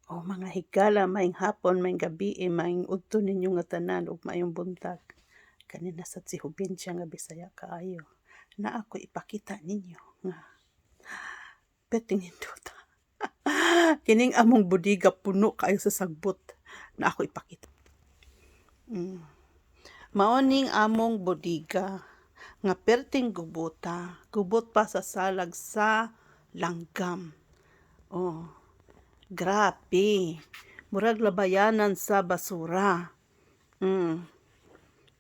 O mga higala, maayong hapon, maayong gabi, maayong udto ninyo nga tanan ug maayong buntag. Kanina sad si Hubensya nga Bisaya kaayo. Na ako ipakita ninyo nga peting hinduta. Kining among budiga puno kaayo sa sagbot na ako ipakita. Mao ning among budiga nga perting gubota, gubot pa sa salag sa langgam. Oh, grabe. Murag labayanan sa basura.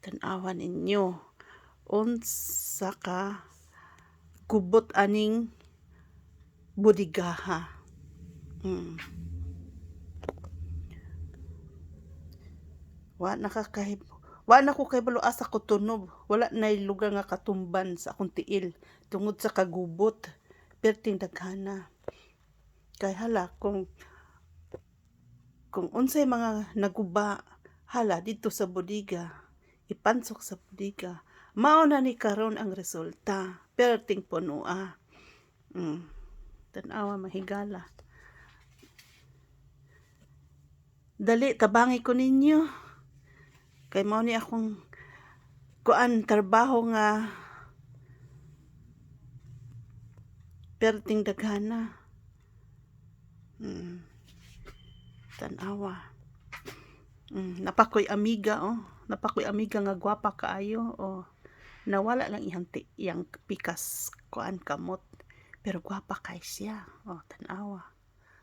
Tan-awa ninyo. Unsa ka gubot aning budigaha. Wa na ko kay balo asa ko tunob. Wala nay lugar nga katumban sa akong tiil tungod sa kagubot. Perting daghana. Kay hala kung unsay mga naguba hala dito sa budiga, ipansok sa budiga, mao na ni karon ang resulta. Perting punua. Tan-awa mahigala. Dali tabangi ko ninyo. Kay mao ni akong trabaho nga perting daghana. Tan-awa. Napakoy amiga nga gwapa kaayo nawala lang iyang pikas kamot pero gwapa kay siya. Tan-awa.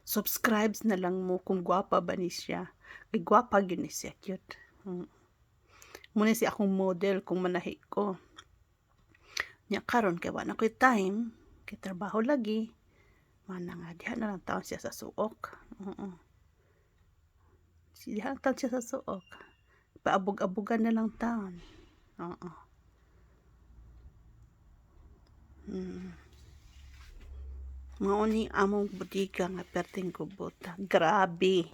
Subscribes na lang mo kung gwapa ba ni siya. Kay gwapa gyud ni siya, cute. Muna si akong model kung manahi ko. Nya karon kay wala na ko'y time, kay trabaho lagi. Mana nga diha na lang taon siya sa suok. Diha lang taon siya sa suok. Paabog-abogan na lang taon. Mao ni among budiga nga perting gubota. Grabe.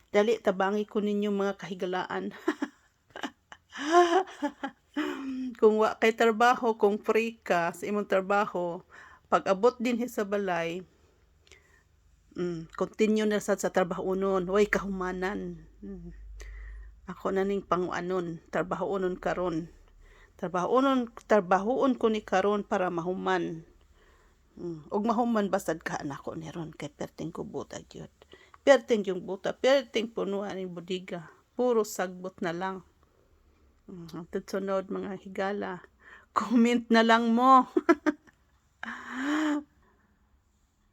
Dali tabangi ko ninyo mga kahigalaan. Kung wa kay trabaho, kung free ka sa imong trabaho, pag abot din sa balay, continue na sad sa trabaho unon, way kahumanan. Ako na ning panguanon, trabahoon karon. Trabahoon ko ni karon para mahuman. Og mahuman basad ka nako ni ron kay perting gubota gyud. Perting yung buta, perting punuan ng budiga. Puro sagbot na lang. Hangtod sunod mga higala. Comment na lang mo.